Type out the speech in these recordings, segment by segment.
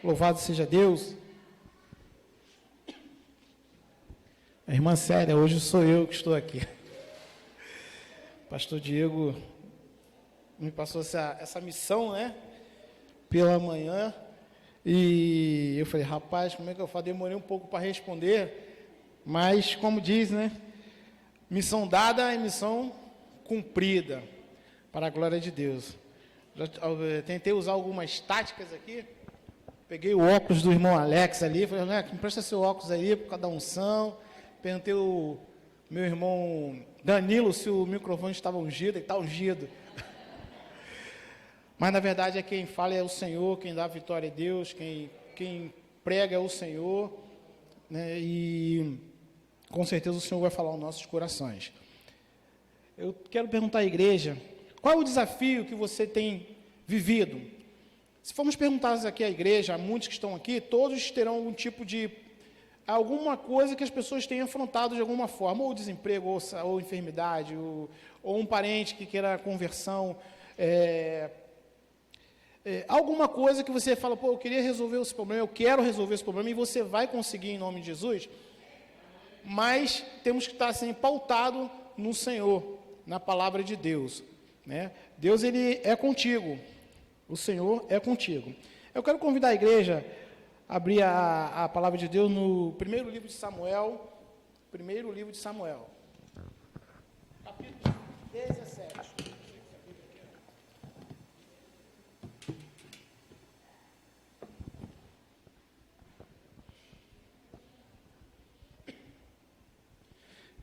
Louvado seja Deus. A irmã Célia, hoje sou eu que estou aqui. Pastor Diego me passou essa missão, né? Pela manhã. E eu falei, rapaz, como é que eu faço? Demorei um pouco para responder. Mas, como diz, né? Missão dada é missão cumprida. Para a glória de Deus. Tentei usar algumas táticas aqui. Peguei o óculos do irmão Alex ali, falei, Alex, empresta seu óculos aí por causa da unção. Perguntei o meu irmão Danilo se o microfone estava ungido, ele está ungido. Mas na verdade é quem fala é o Senhor, quem dá a vitória é Deus, quem prega é o Senhor, né? E com certeza o Senhor vai falar aos nossos corações. Eu quero perguntar à igreja, qual é o desafio que você tem vivido? Se formos perguntar aqui à igreja, a muitos que estão aqui, todos terão algum tipo de, alguma coisa que as pessoas têm afrontado de alguma forma, ou desemprego, ou enfermidade, ou um parente que queira conversão, alguma coisa que você fala, pô, eu queria resolver esse problema, eu quero resolver esse problema, e você vai conseguir em nome de Jesus, mas temos que estar assim, pautado no Senhor, na palavra de Deus, né? Deus, ele é contigo. O Senhor é contigo. Eu quero convidar a igreja a abrir a palavra de Deus no primeiro livro de Samuel. Primeiro livro de Samuel. Capítulo 17.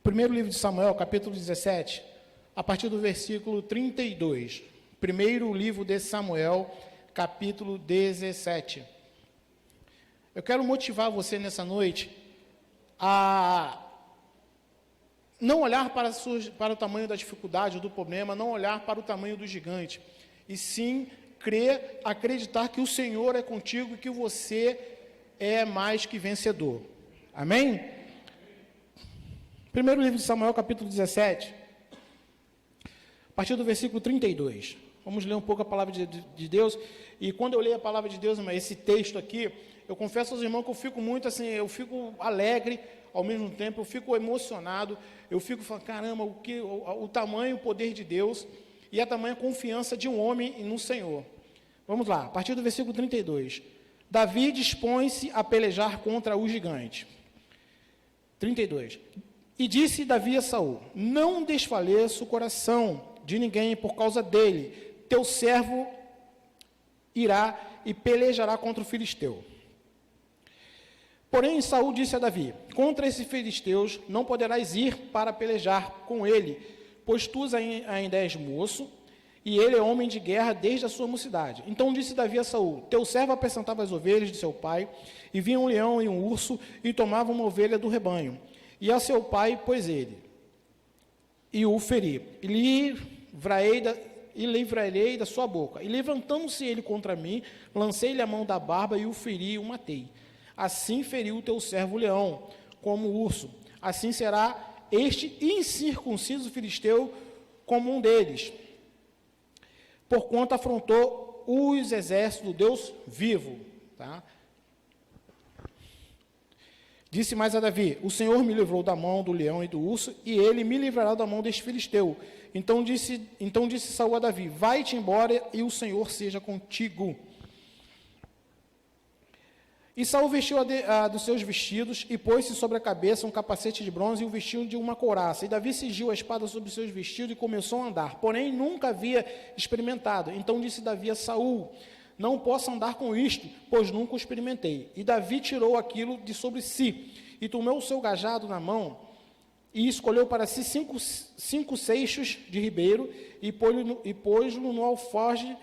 Primeiro livro de Samuel, capítulo 17, a partir do versículo 32. Primeiro livro de Samuel, capítulo 17. Eu quero motivar você nessa noite a não olhar para o tamanho da dificuldade, do problema, não olhar para o tamanho do gigante, e sim crer, acreditar que o Senhor é contigo e que você é mais que vencedor. Amém? Primeiro livro de Samuel, capítulo 17, a partir do versículo 32. Vamos ler um pouco a palavra de Deus. E quando eu leio a palavra de Deus, esse texto aqui, eu confesso aos irmãos que eu fico muito assim, eu fico alegre, ao mesmo tempo, eu fico emocionado, eu fico falando, caramba, o tamanho, o poder de Deus, e a tamanha confiança de um homem no Senhor. Vamos lá, a partir do versículo 32. Davi dispõe-se a pelejar contra o gigante. 32. E disse Davi a Saul, não desfaleça o coração de ninguém por causa dele, teu servo irá e pelejará contra o filisteu. Porém, Saul disse a Davi, contra esses filisteus não poderás ir para pelejar com ele, pois tu ainda és moço, e ele é homem de guerra desde a sua mocidade. Então disse Davi a Saul, teu servo apacentava as ovelhas de seu pai, e vinha um leão e um urso, e tomava uma ovelha do rebanho. E a seu pai, pôs ele, e o feri, e livrarei da sua boca. E levantando-se ele contra mim, lancei-lhe a mão da barba, e o feri e o matei. Assim feriu o teu servo leão, como o urso. Assim será este incircunciso filisteu como um deles, porquanto afrontou os exércitos do Deus vivo. Tá? Disse mais a Davi, o Senhor me livrou da mão do leão e do urso, e ele me livrará da mão deste filisteu. Então disse Saul a Davi, vai-te embora e o Senhor seja contigo. E Saul vestiu dos seus vestidos e pôs-se sobre a cabeça um capacete de bronze e o vestiu de uma couraça. E Davi cingiu a espada sobre os seus vestidos e começou a andar, porém nunca havia experimentado. Então disse Davi a Saul, não posso andar com isto, pois nunca o experimentei. E Davi tirou aquilo de sobre si, e tomou o seu cajado na mão, e escolheu para si cinco seixos de ribeiro, e pôs-lo no alforje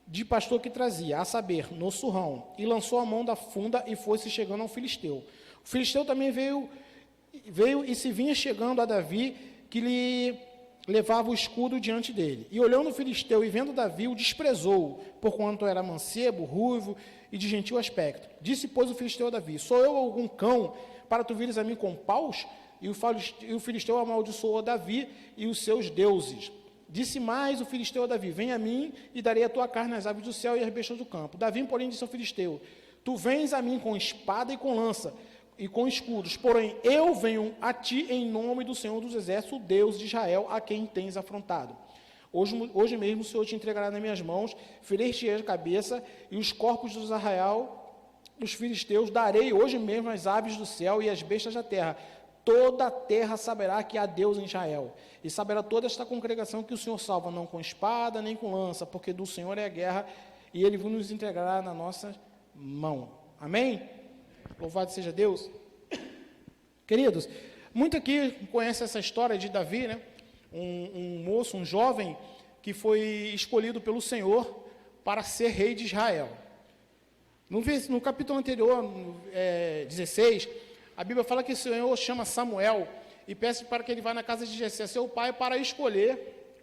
de pastor que trazia, a saber, no surrão, e lançou a mão da funda, e foi-se chegando ao filisteu. O filisteu também veio e se vinha chegando a Davi, que lhe levava o escudo diante dele. E olhando o filisteu e vendo Davi, o desprezou, porquanto era mancebo, ruivo e de gentil aspecto. Disse, pois, o filisteu a Davi, sou eu algum cão, para tu vires a mim com paus? E o filisteu amaldiçoou a Davi e os seus deuses. Disse mais o filisteu a Davi, vem a mim e darei a tua carne às aves do céu e às bestas do campo. Davi, porém, disse ao filisteu, Tu vens a mim com espada e com lança, e com escudos, porém eu venho a ti em nome do Senhor dos Exércitos, o Deus de Israel, a quem tens afrontado. Hoje mesmo o Senhor te entregará nas minhas mãos, ferir-te-ei a cabeça, e os corpos dos arraial dos filisteus darei hoje mesmo às aves do céu e às bestas da terra. Toda a terra saberá que há Deus em Israel, e saberá toda esta congregação que o Senhor salva, não com espada nem com lança, porque do Senhor é a guerra, e Ele nos entregará na nossa mão. Amém? Louvado seja Deus. Queridos, muito aqui conhece essa história de Davi, né? Um moço, um jovem, que foi escolhido pelo Senhor para ser rei de Israel. No capítulo anterior, 16, a Bíblia fala que o Senhor chama Samuel e pede para que ele vá na casa de Jessé, seu pai, para escolher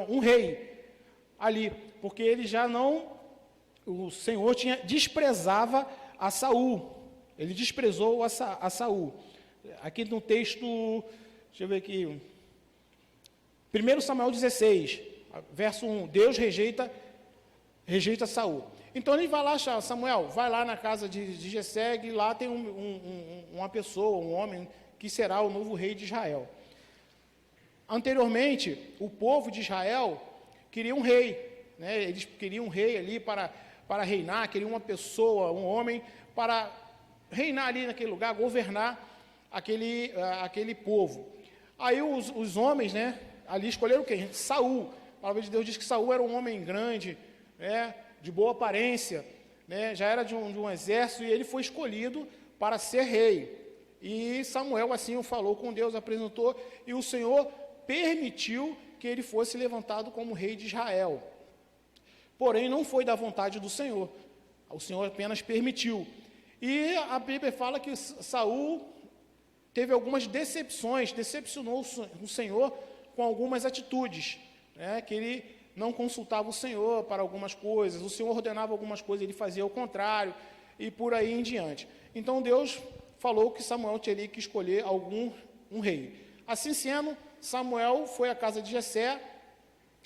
um rei ali, porque ele já não, o Senhor desprezava a Saul, ele desprezou a Saul. Aqui no texto, deixa eu ver aqui, 1 Samuel 16, verso 1, Deus rejeita Saul. Então ele vai lá, Samuel, vai lá na casa de Jessé, e lá tem uma pessoa, um homem, que será o novo rei de Israel. Anteriormente, o povo de Israel queria um rei, né? Eles queriam um rei ali para reinar, queriam uma pessoa, um homem, para reinar ali naquele lugar, governar aquele povo. Aí os homens, né, ali escolheram quem? Saul. A palavra de Deus diz que Saul era um homem grande, né, de boa aparência, né, já era de um exército, e ele foi escolhido para ser rei. E Samuel assim o falou com Deus, apresentou, e o Senhor permitiu que ele fosse levantado como rei de Israel. Porém, não foi da vontade do Senhor. O Senhor apenas permitiu. E a Bíblia fala que Saul teve algumas decepções, decepcionou o Senhor com algumas atitudes, né, que ele não consultava o Senhor para algumas coisas, o Senhor ordenava algumas coisas, ele fazia o contrário, e por aí em diante. Então Deus falou que Samuel teria que escolher um rei. Assim sendo, Samuel foi à casa de Jessé,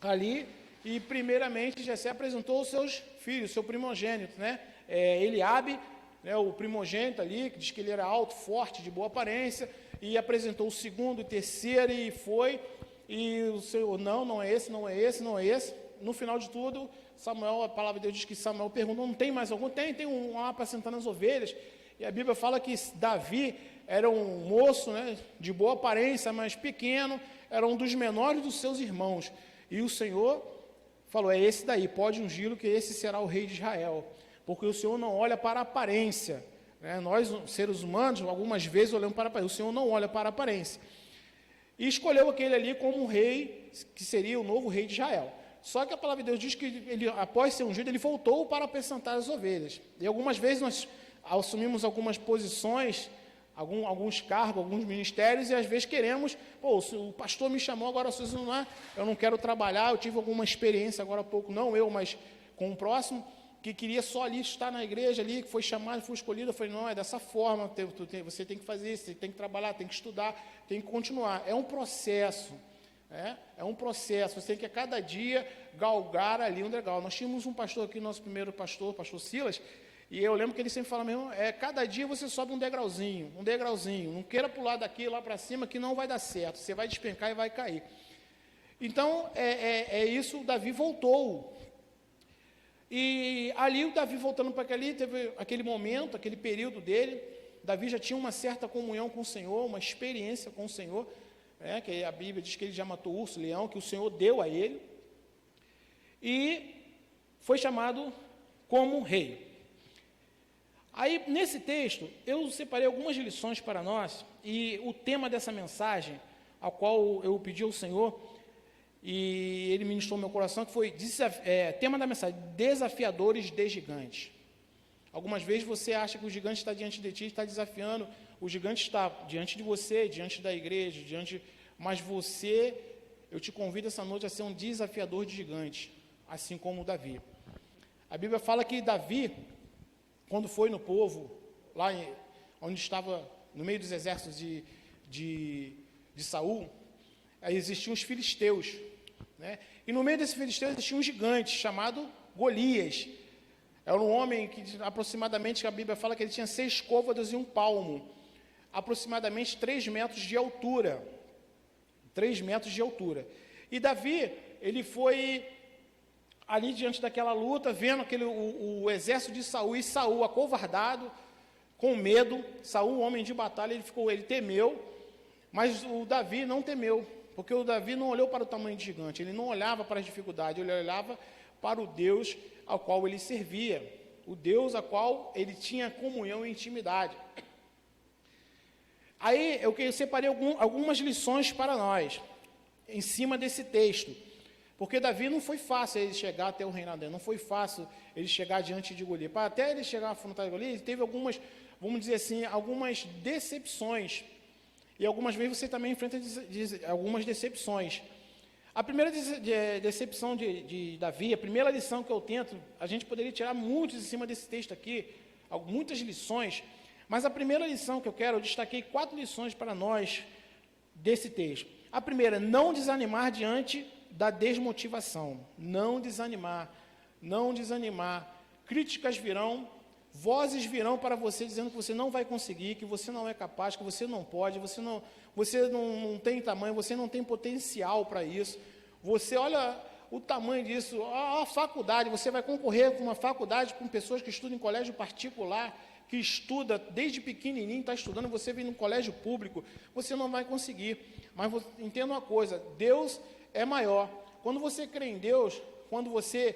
ali, e primeiramente Jessé apresentou os seus filhos, seu primogênito, né? Eliabe, né, o primogênito ali, que diz que ele era alto, forte, de boa aparência, e apresentou o segundo, o terceiro, e foi, e o Senhor, não é esse, não é esse, não é esse. No final de tudo, Samuel, a palavra de Deus diz que Samuel perguntou, não tem mais algum? Tem um lá apacentando as ovelhas, e a Bíblia fala que Davi era um moço, né, de boa aparência, mas pequeno, era um dos menores dos seus irmãos, e o Senhor falou, é esse daí, pode ungí-lo, que esse será o rei de Israel, porque o Senhor não olha para a aparência, né? Nós, seres humanos, algumas vezes olhamos para a aparência, o Senhor não olha para a aparência, e escolheu aquele ali como rei, que seria o novo rei de Israel. Só que a palavra de Deus diz que ele, após ser ungido, ele voltou para apacentar as ovelhas, e algumas vezes nós assumimos algumas posições, alguns cargos, alguns ministérios, e às vezes queremos, o pastor me chamou, agora eu não quero trabalhar, eu tive alguma experiência agora há pouco, não eu, mas com um próximo, que queria só ali estar na igreja, ali, que foi chamado, foi escolhido, eu falei, não, é dessa forma, você tem que fazer isso, você tem que trabalhar, tem que estudar, tem que continuar, é um processo, é um processo, você tem que a cada dia galgar ali um degrau. Nós tínhamos um pastor aqui, nosso primeiro pastor, pastor Silas, e eu lembro que ele sempre fala mesmo, cada dia você sobe um degrauzinho, não queira pular daqui lá para cima que não vai dar certo, você vai despencar e vai cair. Então, isso, o Davi voltou. E ali o Davi voltando para ali, teve aquele momento, aquele período dele, Davi já tinha uma certa comunhão com o Senhor, uma experiência com o Senhor, que a Bíblia diz que ele já matou urso, leão, que o Senhor deu a ele, e foi chamado como rei. Aí, nesse texto, eu separei algumas lições para nós, e o tema dessa mensagem, a qual eu pedi ao Senhor, e ele ministrou no meu coração, que foi, tema da mensagem, desafiadores de gigantes. Algumas vezes você acha que o gigante está diante de ti, está desafiando, o gigante está diante de você, diante da igreja, mas você, eu te convido essa noite a ser um desafiador de gigantes, assim como Davi. A Bíblia fala que Davi, quando foi no povo, lá onde estava, no meio dos exércitos de Saul, aí existiam os filisteus, né? E no meio desses filisteus existia um gigante chamado Golias. Era um homem que, aproximadamente, a Bíblia fala que ele tinha 6 côvados e 1 palmo, aproximadamente 3 metros de altura. 3 metros de altura. E Davi, ele foi ali diante daquela luta, vendo o exército de Saul, e Saul acovardado, com medo. Saul, homem de batalha, ele temeu, mas o Davi não temeu, porque o Davi não olhou para o tamanho de gigante, ele não olhava para as dificuldades, ele olhava para o Deus ao qual ele servia, o Deus ao qual ele tinha comunhão e intimidade. Aí eu separei algumas lições para nós, em cima desse texto, porque Davi não foi fácil ele chegar até o reinado dele, não foi fácil ele chegar diante de Golias. Para até ele chegar a afrontar Golias, ele teve algumas, vamos dizer assim, algumas decepções, e algumas vezes você também enfrenta algumas decepções. A primeira decepção de Davi, a primeira lição que eu tento, a gente poderia tirar muitos em cima desse texto aqui, muitas lições, mas a primeira lição que eu destaquei 4 lições para nós desse texto. A primeira, não desanimar diante da desmotivação. Não desanimar, não desanimar. Críticas virão, vozes virão para você dizendo que você não vai conseguir, que você não é capaz, que você não pode, você não tem tamanho, você não tem potencial para isso. Você olha o tamanho disso, a faculdade, você vai concorrer com uma faculdade com pessoas que estudam em colégio particular, que estuda desde pequenininho, está estudando, você vem no colégio público, você não vai conseguir. Mas entenda uma coisa, Deus é maior. Quando você crê em Deus, quando você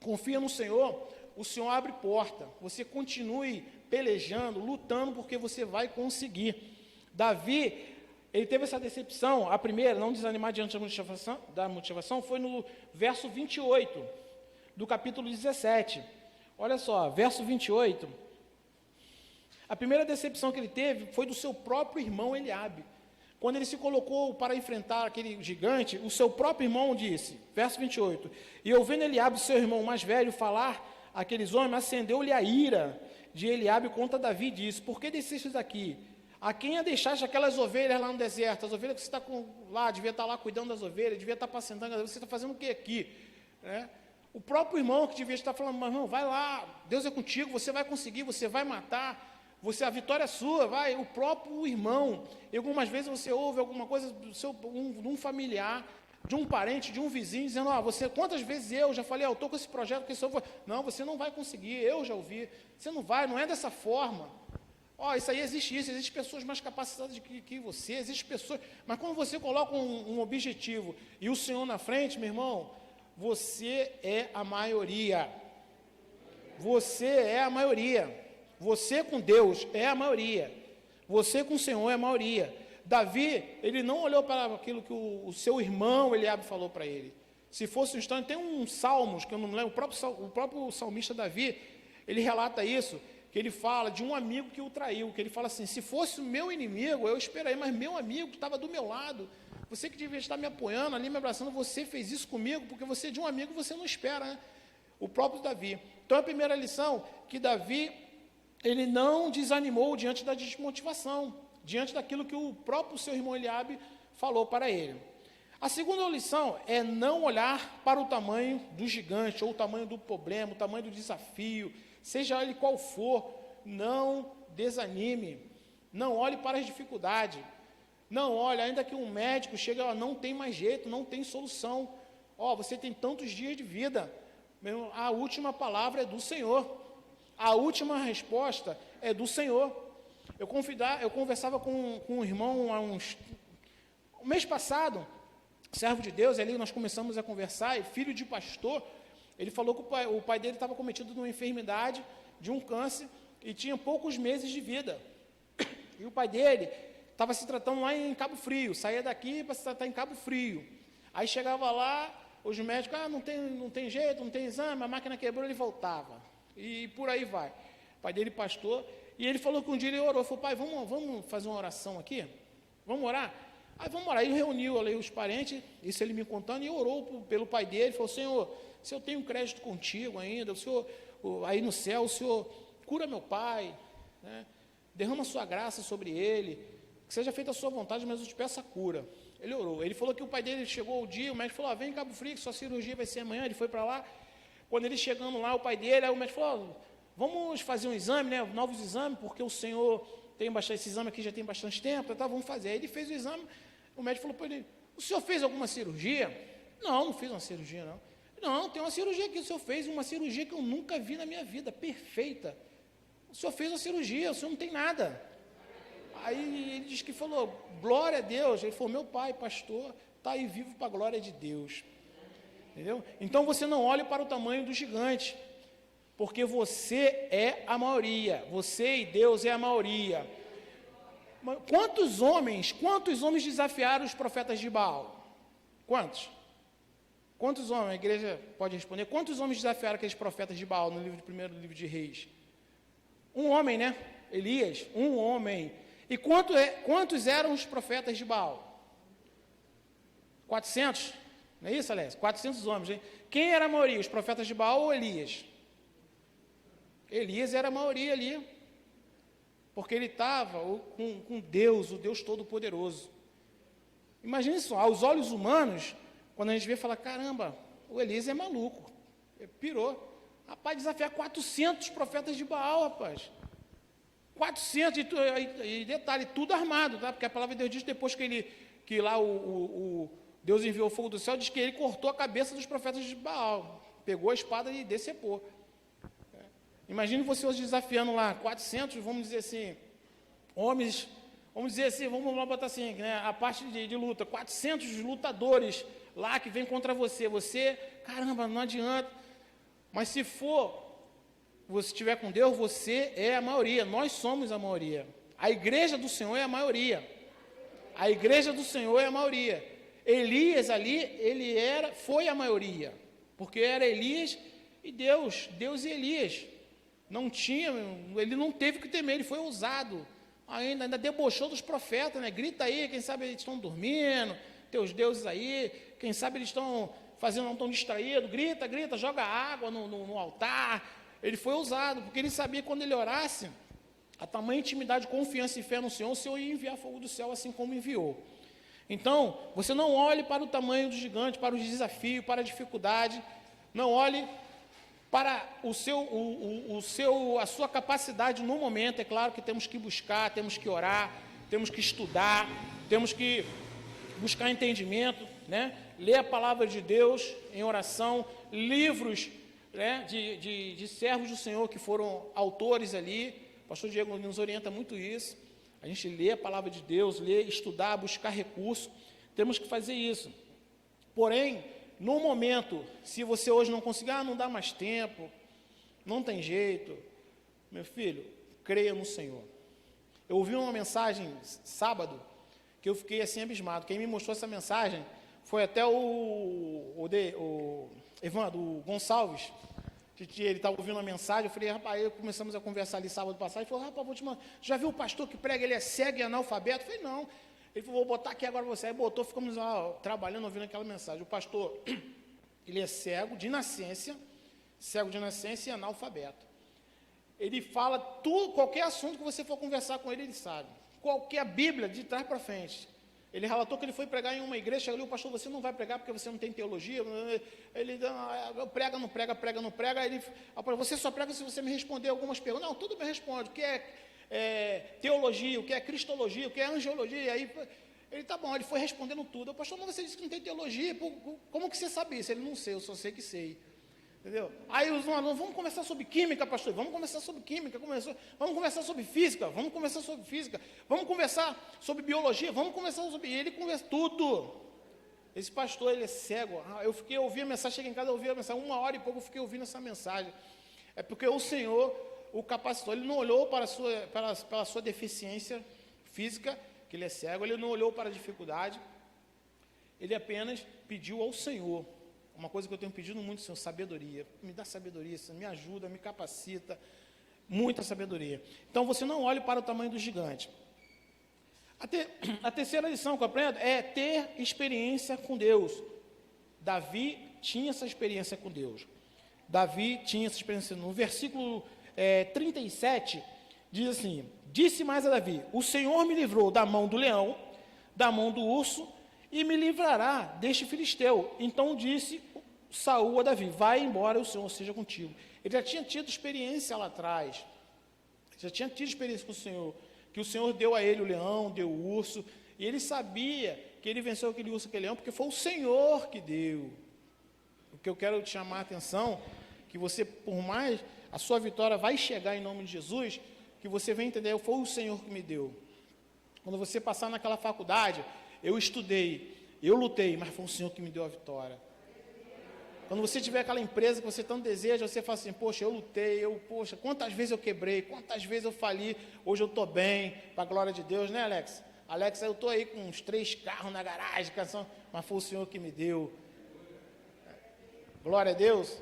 confia no Senhor, o Senhor abre porta. Você continue pelejando, lutando, porque você vai conseguir. Davi, ele teve essa decepção, a primeira, não desanimar diante da motivação, foi no verso 28 do capítulo 17. Olha só, verso 28. A primeira decepção que ele teve foi do seu próprio irmão Eliabe. Quando ele se colocou para enfrentar aquele gigante, o seu próprio irmão disse, verso 28, e ouvindo Eliabe, seu irmão mais velho, falar aqueles homens, acendeu-lhe a ira de Eliabe contra Davi e disse, por que desceste daqui? A quem a deixaste aquelas ovelhas lá no deserto? As ovelhas que você está lá, devia estar lá cuidando das ovelhas, devia estar apacentando, você está fazendo o que aqui? O próprio irmão que devia estar falando, mas irmão, vai lá, Deus é contigo, você vai conseguir, você vai matar, a vitória é sua, vai. O próprio irmão, e algumas vezes você ouve alguma coisa de um familiar, de um parente, de um vizinho, dizendo, quantas vezes eu já falei, eu estou com esse projeto, não, você não vai conseguir, eu já ouvi, você não vai, não é dessa forma, isso aí existe pessoas mais capacitadas que você, existem pessoas, mas quando você coloca um objetivo, e o Senhor na frente, meu irmão, você é a maioria, você com Deus é a maioria, você com o Senhor é a maioria. Davi, ele não olhou para aquilo que o seu irmão Eliabe falou para ele. Se fosse um instante, tem um Salmos, que eu não me lembro, o próprio salmista Davi, ele relata isso, que ele fala de um amigo que o traiu, que ele fala assim, se fosse o meu inimigo, eu esperaria, mas meu amigo que estava do meu lado, você que devia estar me apoiando, ali me abraçando, você fez isso comigo, porque você de um amigo você não espera, né? O próprio Davi. Então a primeira lição, que Davi, ele não desanimou diante da desmotivação, diante daquilo que o próprio seu irmão Eliabe falou para ele. A segunda lição é não olhar para o tamanho do gigante, ou o tamanho do problema, o tamanho do desafio, seja ele qual for, não desanime, não olhe para as dificuldades, não olhe, ainda que um médico chegue, não tem mais jeito, não tem solução, você tem tantos dias de vida, a última palavra é do Senhor, a última resposta é do Senhor. Eu conversava com um irmão um mês passado, servo de Deus, ali nós começamos a conversar, e filho de pastor, ele falou que o pai dele estava cometido de uma enfermidade, de um câncer, e tinha poucos meses de vida. E o pai dele estava se tratando lá em Cabo Frio, saía daqui para se tratar em Cabo Frio. Aí chegava lá, os médicos, não tem jeito, não tem exame, a máquina quebrou, ele voltava. E por aí vai. O pai dele pastor, e ele falou que um dia ele orou, falou, pai, vamos fazer uma oração aqui? Vamos orar? Aí vamos orar. Aí reuniu ali os parentes, isso ele me contando, e orou pelo pai dele, falou, Senhor, se eu tenho crédito contigo ainda, o Senhor, aí no céu, o Senhor cura meu pai, né? Derrama a sua graça sobre ele, que seja feita a sua vontade, mas eu te peço a cura. Ele orou. Ele falou que o pai dele chegou o dia, o médico falou, vem em Cabo Frio, que sua cirurgia vai ser amanhã. Ele foi para lá, Quando ele chegando lá, o pai dele, aí o médico falou, vamos fazer um exame, né, novos exames, porque o senhor tem bastante, esse exame aqui já tem bastante tempo, tá, vamos fazer. Aí ele fez o exame, o médico falou para ele, o senhor fez alguma cirurgia? Não fiz uma cirurgia, não. Não, tem uma cirurgia que o senhor fez, uma cirurgia que eu nunca vi na minha vida, perfeita. O senhor fez uma cirurgia, o senhor não tem nada. Aí ele disse que falou, glória a Deus. Ele falou, meu pai, pastor, está aí vivo para a glória de Deus. Entendeu? Então você não olhe para o tamanho do gigante, porque você é a maioria, você e Deus é a maioria. Quantos homens desafiaram os profetas de Baal? Quantos? Quantos homens, a igreja pode responder, quantos homens desafiaram aqueles profetas de Baal no primeiro livro de Reis? Um homem, né? Elias, um homem. E quantos eram os profetas de Baal? 400? Não é isso, Alessio? 400 homens. Hein? Quem era a maioria? Os profetas de Baal ou Elias? Elias era a maioria ali. Porque ele estava com Deus, o Deus Todo-Poderoso. Imagine só, aos olhos humanos, quando a gente vê, fala, caramba, o Elias é maluco. Ele pirou. Rapaz, desafiar 400 profetas de Baal, rapaz. 400, e detalhe, tudo armado, tá? Porque a palavra de Deus diz, depois que lá o Deus enviou o fogo do céu, diz que ele cortou a cabeça dos profetas de Baal, pegou a espada e decepou. Imagine você hoje desafiando lá 400, vamos dizer assim, homens, vamos dizer assim, vamos lá botar assim, né, a parte de luta, 400 lutadores lá que vem contra você, caramba, não adianta, mas se você estiver com Deus, você é a maioria, nós somos a maioria, a igreja do Senhor é a maioria, a igreja do Senhor é a maioria. Elias ali, foi a maioria, porque era Elias e Deus e Elias. Ele não teve que temer, ele foi ousado, ainda debochou dos profetas, né? Grita aí, quem sabe eles estão dormindo, teus deuses aí, quem sabe eles estão não estão distraídos, grita, joga água no altar. Ele foi ousado, porque ele sabia que quando ele orasse, a tamanha intimidade, confiança e fé no Senhor, o Senhor ia enviar fogo do céu, assim como enviou. Então, você não olhe para o tamanho do gigante, para o desafio, para a dificuldade, não olhe para a sua capacidade no momento. É claro que temos que buscar, temos que orar, temos que estudar, temos que buscar entendimento, né? Ler a palavra de Deus em oração, livros, né, de servos do Senhor que foram autores ali. O pastor Diego nos orienta muito isso. A gente lê a palavra de Deus, estudar, buscar recurso, temos que fazer isso. Porém, no momento, se você hoje não conseguir, não dá mais tempo, não tem jeito, meu filho, creia no Senhor. Eu ouvi uma mensagem sábado, que eu fiquei assim abismado. Quem me mostrou essa mensagem foi até o Evandro, o Gonçalves. Ele estava ouvindo a mensagem, eu falei, rapaz, aí começamos a conversar ali sábado passado, ele falou, rapaz, vou te mandar, já viu o pastor que prega, ele é cego e analfabeto? Eu falei, não. Ele falou, vou botar aqui agora você. Aí botou, ficamos lá trabalhando, ouvindo aquela mensagem. O pastor, ele é cego de nascença e analfabeto. Ele fala tudo, qualquer assunto que você for conversar com ele, ele sabe. Qualquer Bíblia, de trás para frente. Ele relatou que ele foi pregar em uma igreja, chegou ali, o pastor, você não vai pregar porque você não tem teologia. Ele prega, não prega. Ele, você só prega se você me responder algumas perguntas. Não, tudo me responde. O que é teologia, o que é cristologia, o que é angiologia. Aí ele, tá bom, ele foi respondendo tudo. O pastor, mas você disse que não tem teologia, como que você sabe isso? Ele, não sei, eu só sei que sei. Entendeu? Aí os alunos, vamos conversar sobre química, pastor, vamos conversar sobre química, vamos conversar sobre física, vamos conversar sobre biologia, vamos conversar sobre... E ele conversa tudo. Esse pastor, ele é cego. Eu ouvi a mensagem, cheguei em casa, eu ouvi a mensagem, 1 hora e pouco eu fiquei ouvindo essa mensagem. É porque o Senhor o capacitou, ele não olhou para a sua deficiência física, que ele é cego, ele não olhou para a dificuldade, ele apenas pediu ao Senhor. Uma coisa que eu tenho pedido muito, Senhor, sabedoria. Me dá sabedoria, Senhor, me ajuda, me capacita. Muita sabedoria. Então, você não olhe para o tamanho do gigante. A terceira lição que eu aprendo é ter experiência com Deus. Davi tinha essa experiência com Deus. No versículo 37, diz assim, disse mais a Davi, o Senhor me livrou da mão do leão, da mão do urso, e me livrará deste filisteu. Então disse Saul a Davi, vai embora, o Senhor seja contigo. Ele já tinha tido experiência lá atrás, já tinha tido experiência com o Senhor, que o Senhor deu a ele o leão, deu o urso, e ele sabia que ele venceu aquele urso, aquele leão, porque foi o Senhor que deu. O que eu quero te chamar a atenção, que você, por mais, a sua vitória vai chegar em nome de Jesus, que você vai entender, foi o Senhor que me deu. Quando você passar naquela faculdade, eu estudei, eu lutei, mas foi o Senhor que me deu a vitória. Quando você tiver aquela empresa que você tanto deseja, você fala assim, poxa, eu lutei, poxa, quantas vezes eu quebrei, quantas vezes eu fali, hoje eu estou bem, para a glória de Deus, né, Alex? Alex, eu estou aí com uns 3 carros na garagem, mas foi o Senhor que me deu. Glória a Deus.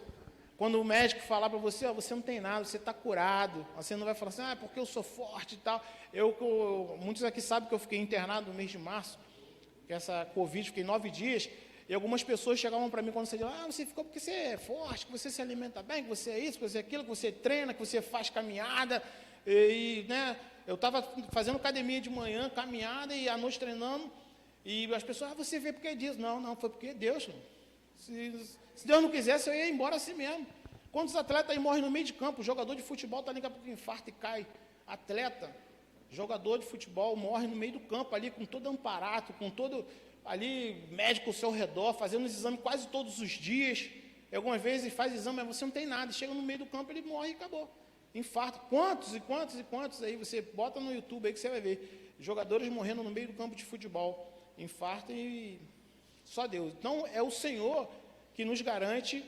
Quando o médico falar para você, ó, você não tem nada, você está curado, você não vai falar assim, porque eu sou forte e tal. Muitos aqui sabem que eu fiquei internado no mês de março, que essa Covid, fiquei 9 dias, e algumas pessoas chegavam para mim quando você dizia, você ficou porque você é forte, que você se alimenta bem, que você é isso, que você é aquilo, que você treina, que você faz caminhada, né, eu estava fazendo academia de manhã, caminhada, e à noite treinando, e as pessoas, você vê porque disso. Não, foi porque Deus, se Deus não quisesse, eu ia embora assim mesmo. Quantos atletas aí morrem no meio de campo? O jogador de futebol está ali daqui a pouco infarta e cai. Atleta, jogador de futebol, morre no meio do campo ali, com todo amparato, com todo ali médico ao seu redor, fazendo os exames quase todos os dias. E algumas vezes ele faz exame, mas você não tem nada. Chega no meio do campo, ele morre e acabou. Infarto. Quantos aí? Você bota no YouTube aí que você vai ver. Jogadores morrendo no meio do campo de futebol. Infarto e só Deus. Então, é o Senhor que nos garante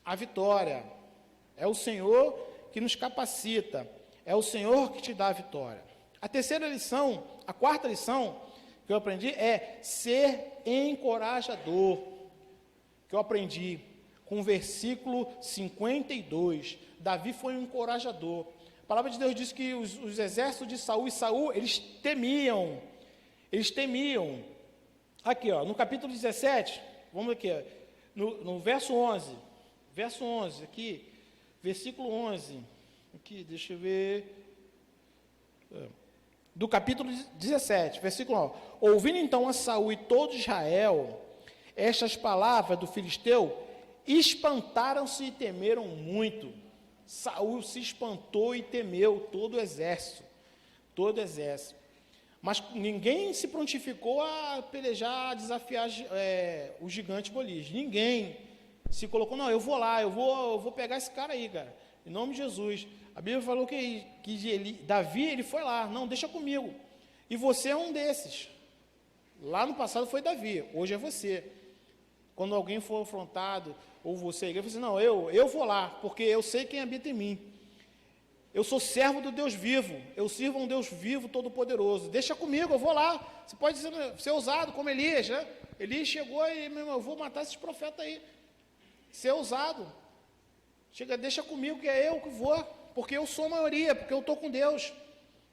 a vitória. É o Senhor que nos capacita. É o Senhor que te dá a vitória. A terceira lição, a quarta lição que eu aprendi é ser encorajador. Que eu aprendi com o versículo 52. Davi foi um encorajador. A palavra de Deus diz que os exércitos de Saul e Saul, eles temiam. Eles temiam. Aqui, ó, no capítulo 17, vamos aqui, no verso 11. Verso 11, aqui, versículo 11. Aqui, deixa eu ver. Do capítulo 17, versículo 11. Ouvindo então a Saul e todo Israel estas palavras do filisteu, espantaram-se e temeram muito. Saul se espantou e temeu todo o exército. Todo o exército. Mas ninguém se prontificou a pelejar, a desafiar o gigante Golias. Ninguém se colocou, não, eu vou lá, eu vou pegar esse cara aí, cara, em nome de Jesus. A Bíblia falou que Davi, ele foi lá, não, deixa comigo. E você é um desses. Lá no passado foi Davi, hoje é você. Quando alguém for afrontado, ou você, ele fala assim, não, eu vou lá, porque eu sei quem habita em mim. Eu sou servo do Deus vivo, eu sirvo a um Deus vivo, todo-poderoso. Deixa comigo, eu vou lá. Você pode ser ousado, como Elias, né? Elias chegou e, meu irmão, eu vou matar esses profetas aí. Ser ousado. Chega, deixa comigo, que é eu que vou, porque eu sou a maioria, porque eu estou com Deus.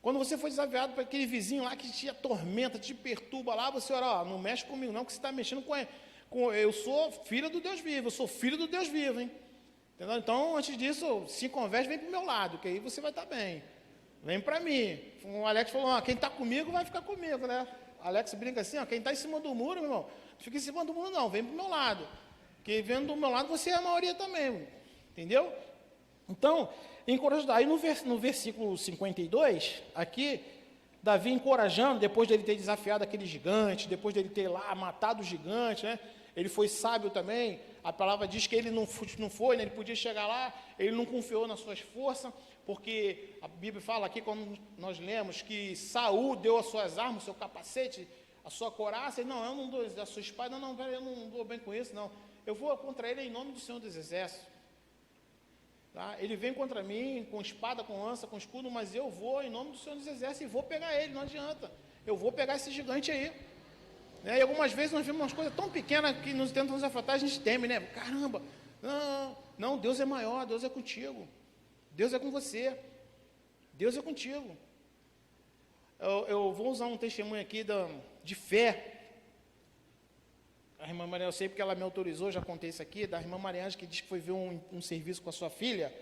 Quando você foi desafiado para aquele vizinho lá que te atormenta, te perturba lá, você ora, ó, não mexe comigo não, que você está mexendo com ele. Eu sou filho do Deus vivo, eu sou filho do Deus vivo, hein? Entendeu? Então, antes disso, se converte, vem para o meu lado, que aí você vai estar bem. Vem para mim. O Alex falou, quem está comigo vai ficar comigo, né? O Alex brinca assim, quem está em cima do muro, meu irmão, não fica em cima do muro não, vem para o meu lado. Porque vendo do meu lado, você é a maioria também, entendeu? Então, encorajado. Aí no versículo 52, aqui, Davi encorajando, depois de ele ter desafiado aquele gigante, depois de ele ter lá matado o gigante, né? Ele foi sábio também. A palavra diz que ele não foi, né? Ele podia chegar lá, ele não confiou nas suas forças, porque a Bíblia fala aqui, quando nós lemos, que Saul deu as suas armas, o seu capacete, a sua couraça, e não, eu não dou, a sua espada, não, eu não dou bem com isso, não. Eu vou contra ele em nome do Senhor dos Exércitos. Tá? Ele vem contra mim com espada, com lança, com escudo, mas eu vou em nome do Senhor dos Exércitos e vou pegar ele, não adianta. Eu vou pegar esse gigante aí. E algumas vezes nós vemos umas coisas tão pequenas que nos tentam nos afrontar, a gente teme, né? Caramba, não, Deus é maior, Deus é contigo. Deus é com você. Deus é contigo. Eu vou usar um testemunho aqui de fé. A irmã Maria, eu sei porque ela me autorizou, já contei isso aqui, da irmã Mariana, que diz que foi ver um serviço com a sua filha,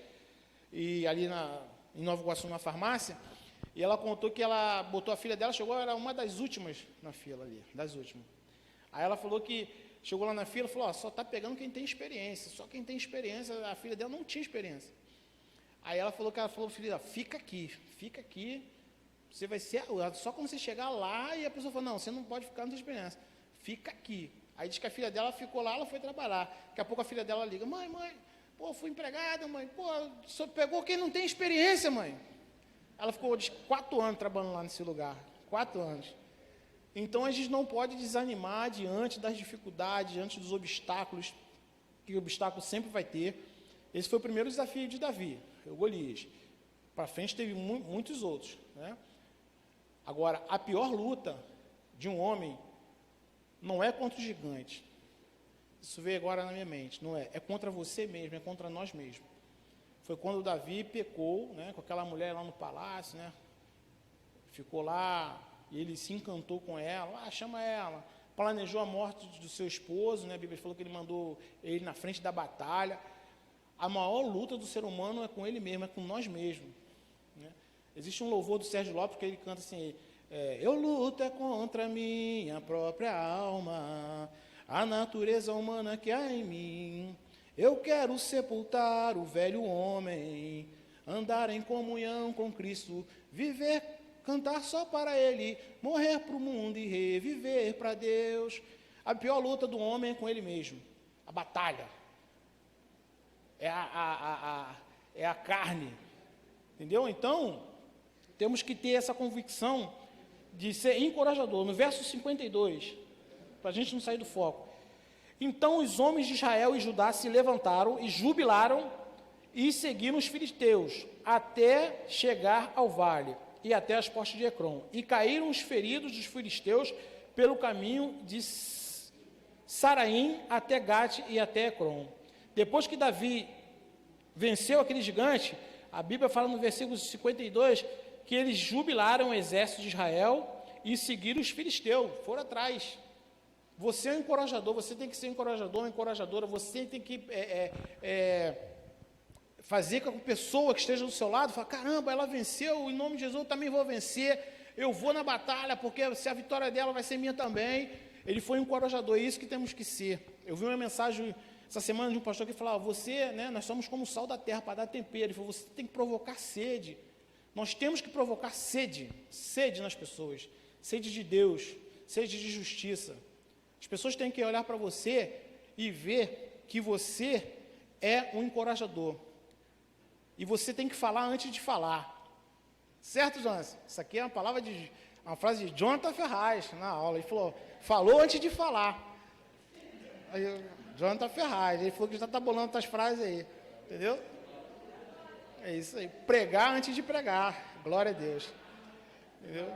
e ali em Nova Iguaçu, numa farmácia, e ela contou que ela botou a filha dela, era uma das últimas na fila ali, das últimas. Aí ela falou que Chegou lá na fila e falou, ó, só está pegando quem tem experiência. Só quem tem experiência, a filha dela não tinha experiência. Aí ela falou, filha, fica aqui, você vai ser, só quando você chegar lá, e a pessoa falou, não, você não pode ficar, não tem experiência, fica aqui. Aí diz que a filha dela ficou lá, ela foi trabalhar. Daqui a pouco a filha dela liga, mãe, pô, fui empregada, mãe, pô, só pegou quem não tem experiência, mãe. Ela ficou 4 anos trabalhando lá nesse lugar, 4 anos. Então a gente não pode desanimar diante das dificuldades, diante dos obstáculos, que o obstáculo sempre vai ter. Esse foi o primeiro desafio de Davi, o Golias. Para frente teve muitos outros, né? Agora, a pior luta de um homem não é contra o gigante. Isso veio agora na minha mente. Não é. É contra você mesmo, é contra nós mesmos. Foi quando Davi pecou, né, com aquela mulher lá no palácio, né? Ficou lá, e ele se encantou com ela. Chama ela. Planejou a morte do seu esposo, né? A Bíblia falou que ele mandou ele na frente da batalha. A maior luta do ser humano é com ele mesmo, é com nós mesmos, né? Existe um louvor do Sérgio Lopes que ele canta assim, eu luto contra a minha própria alma, a natureza humana que há em mim. Eu quero sepultar o velho homem, andar em comunhão com Cristo, viver, cantar só para Ele, morrer para o mundo e reviver para Deus. A pior luta do homem é com ele mesmo, a batalha. É a carne, entendeu? Então, temos que ter essa convicção de ser encorajador. No verso 52, para a gente não sair do foco. Então os homens de Israel e Judá se levantaram e jubilaram e seguiram os filisteus, até chegar ao vale e até as portas de Ecrom. E caíram os feridos dos filisteus pelo caminho de Saraim até Gate e até Ecrom. Depois que Davi venceu aquele gigante, a Bíblia fala no versículo 52 que eles jubilaram o exército de Israel e seguiram os filisteus, foram atrás. Você é um encorajador, você tem que ser encorajador, uma encorajadora, você tem que fazer com que a pessoa que esteja do seu lado fale, caramba, ela venceu, em nome de Jesus eu também vou vencer, eu vou na batalha, porque se a vitória dela vai ser minha também. Ele foi um encorajador, é isso que temos que ser. Eu vi uma mensagem essa semana de um pastor que falava, você, né, nós somos como o sal da terra para dar tempero. Ele falou, você tem que provocar sede. Nós temos que provocar sede nas pessoas, sede de Deus, sede de justiça. As pessoas têm que olhar para você e ver que você é um encorajador. E você tem que falar antes de falar. Certo, Jonas? Isso aqui é uma frase de Jonathan Ferraz na aula. Ele falou antes de falar. Aí, Jonathan Ferraz, ele falou que já está bolando outras frases aí. Entendeu? É isso aí. Pregar antes de pregar. Glória a Deus. Entendeu?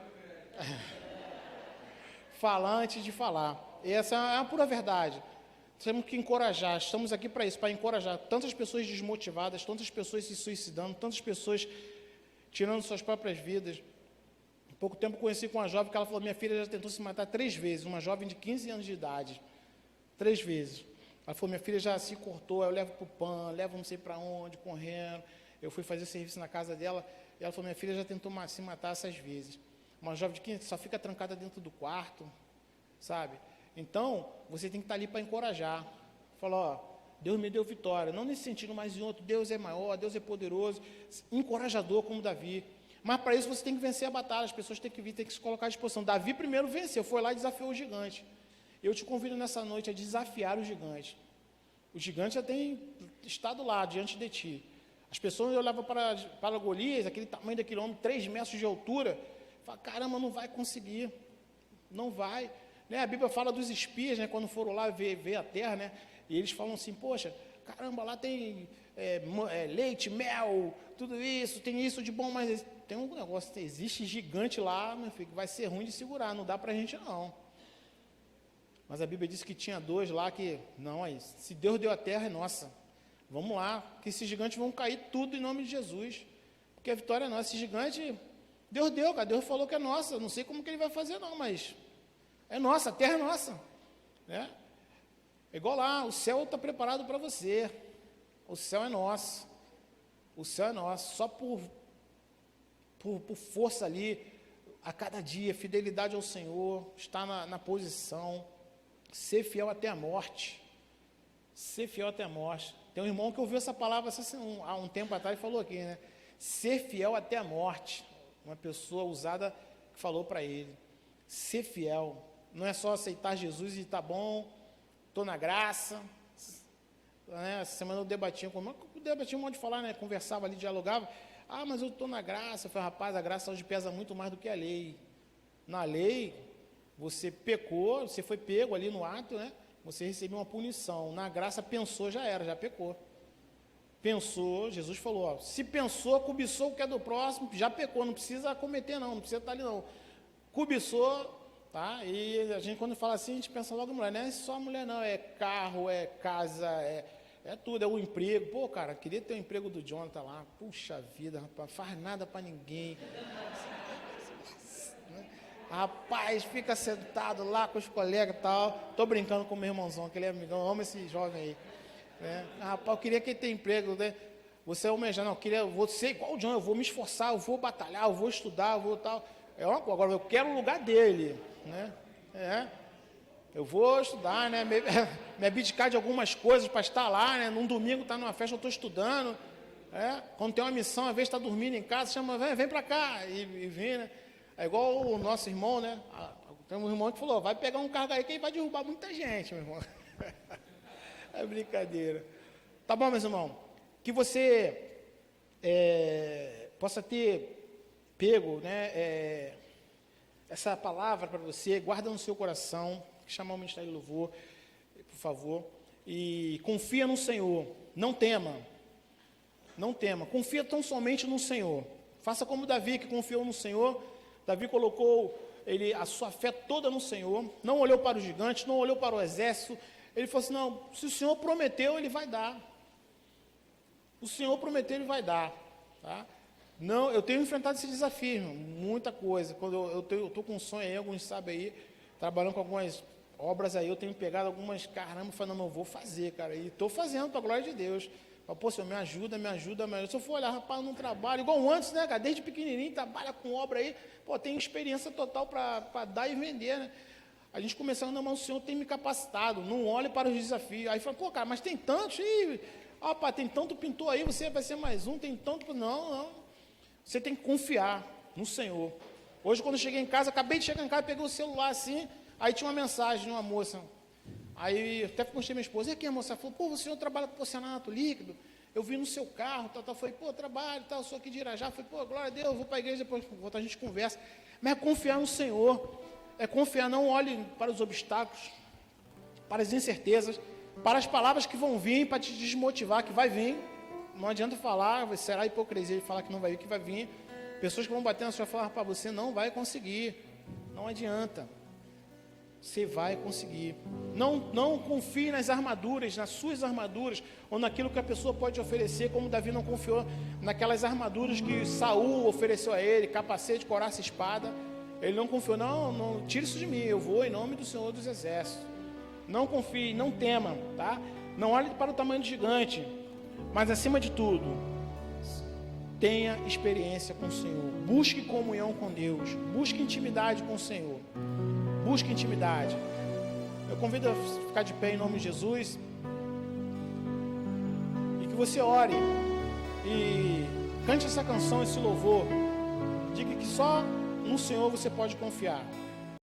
Falar antes de falar. E essa é a pura verdade. Temos que encorajar. Estamos aqui para isso, para encorajar tantas pessoas desmotivadas, tantas pessoas se suicidando, tantas pessoas tirando suas próprias vidas. Há pouco tempo conheci com uma jovem que ela falou, minha filha já tentou se matar 3 vezes, uma jovem de 15 anos de idade. 3 vezes. Ela falou, minha filha já se cortou, eu levo para o PAN, levo não sei para onde, correndo. Eu fui fazer serviço na casa dela, e ela falou, minha filha já tentou se matar essas vezes. Uma jovem de 15 só fica trancada dentro do quarto, sabe? Então, você tem que estar ali para encorajar. Falar, ó, Deus me deu vitória. Não nesse sentido, mas em outro. Deus é maior, Deus é poderoso. Encorajador como Davi. Mas para isso você tem que vencer a batalha. As pessoas têm que vir, têm que se colocar à disposição. Davi primeiro venceu, foi lá e desafiou o gigante. Eu te convido nessa noite a desafiar o gigante. O gigante já tem estado lá, diante de ti. As pessoas olhavam para Golias, aquele tamanho daquele homem, 3 metros de altura. Falavam, caramba, não vai conseguir. Não vai. Né? A Bíblia fala dos espias, né? Quando foram lá ver a terra, né? E eles falam assim, poxa, caramba, lá tem leite, mel, tudo isso, tem isso de bom, mas tem um negócio, existe gigante lá, meu filho, que vai ser ruim de segurar, não dá para a gente não. Mas a Bíblia disse que tinha 2 lá que, não, aí, se Deus deu a terra, é nossa. Vamos lá, que esses gigantes vão cair tudo em nome de Jesus. Porque a vitória é nossa. Esse gigante, Deus deu, cara, Deus falou que é nossa. Não sei como que ele vai fazer não, mas é nossa, a terra é nossa. Né? É igual lá, o céu está preparado para você. O céu é nosso. O céu é nosso. Só por força ali, a cada dia, fidelidade ao Senhor, estar na posição, ser fiel até a morte. Ser fiel até a morte. Tem um irmão que ouviu essa palavra há um tempo atrás e falou aqui, né? Ser fiel até a morte. Uma pessoa usada que falou para ele. Ser fiel. Não é só aceitar Jesus e tá bom, estou na graça. Né? Essa semana eu debatia um monte de falar, né? Conversava ali, dialogava. Ah, mas eu estou na graça. Eu falei, rapaz, a graça hoje pesa muito mais do que a lei. Na lei, você pecou, você foi pego ali no ato, né? Você recebeu uma punição. Na graça, pensou, já era, já pecou. Pensou, Jesus falou, ó, se pensou, cobiçou o que é do próximo, já pecou, não precisa cometer não precisa estar ali não. Cobiçou, tá? E a gente, quando fala assim, a gente pensa logo em mulher, não é só mulher não, é carro, é casa, é tudo, é o emprego. Pô, cara, queria ter o emprego do Jonathan lá, puxa vida, rapaz, faz nada para ninguém. Rapaz, fica sentado lá com os colegas e tal. Tô brincando com o meu irmãozão, que ele é amigão, eu amo esse jovem aí. Né? Rapaz, eu queria que ele tenha emprego, né? Você almejar, não, eu queria, vou ser igual o John, eu vou me esforçar, eu vou batalhar, eu vou estudar, eu vou tal. Agora eu quero o lugar dele, né? Eu vou estudar, né? Me abdicar de algumas coisas para estar lá, né? Num domingo está numa festa, eu estou estudando. Quando tem uma missão, às vezes está dormindo em casa, chama, vem para cá, e vem, né? É igual o nosso irmão, né? Tem um irmão que falou, vai pegar um carro aí que ele vai derrubar muita gente, meu irmão. É brincadeira. Tá bom, meus irmãos? Que você possa ter pego, né, essa palavra para você, guarda no seu coração, chamar o Ministério do Louvor, por favor, e confia no Senhor, não tema, confia tão somente no Senhor. Faça como Davi, que confiou no Senhor. Davi colocou a sua fé toda no Senhor, não olhou para os gigantes, não olhou para o exército. Ele falou assim, não, se o Senhor prometeu, Ele vai dar. O Senhor prometeu, Ele vai dar. Tá? Não, eu tenho enfrentado esse desafio, irmão, muita coisa. Quando eu estou com um sonho aí, alguns sabem aí, trabalhando com algumas obras aí, eu tenho pegado algumas, caramba, falando, não, eu vou fazer, cara. E estou fazendo, para a glória de Deus. Pô, Senhor, me ajuda. Se eu for olhar, rapaz, eu não trabalho, igual antes, né, cara, desde pequenininho, trabalha com obra aí, pô, tem experiência total para dar e vender, né. A gente começando, não, mas o Senhor tem me capacitado, não olhe para os desafios. Aí fala, pô, cara, mas tem tantos, tem tanto pintor aí, você vai ser mais um, tem tanto, não. Você tem que confiar no Senhor. Hoje, quando eu cheguei em casa, acabei de chegar em casa, peguei o celular assim, aí tinha uma mensagem de uma moça. Aí até mostrei minha esposa, e aqui a moça falou, pô, o senhor trabalha com porcelanato líquido, eu vi no seu carro, tal, falei, pô, trabalho, tal, sou aqui de Irajá, falei, pô, glória a Deus, vou para a igreja, depois a gente conversa. Mas é confiar no Senhor, é confiar, não olhe para os obstáculos, para as incertezas, para as palavras que vão vir, para te desmotivar, que vai vir, não adianta falar, será hipocrisia de falar que não vai vir, que vai vir, pessoas que vão bater na sua falar, para você não vai conseguir, não adianta. Você vai conseguir. Não confie nas armaduras, nas suas armaduras, ou naquilo que a pessoa pode oferecer, como Davi não confiou naquelas armaduras que Saul ofereceu a ele, capacete, couraça, espada. Ele não confiou, não, tire isso de mim, eu vou em nome do Senhor dos Exércitos. Não confie, não tema, tá? Não olhe para o tamanho do gigante, mas acima de tudo, tenha experiência com o Senhor. Busque comunhão com Deus, busque intimidade com o Senhor. Busque intimidade. Eu convido a ficar de pé em nome de Jesus. E que você ore. E cante essa canção, esse louvor. Diga que só no Senhor você pode confiar.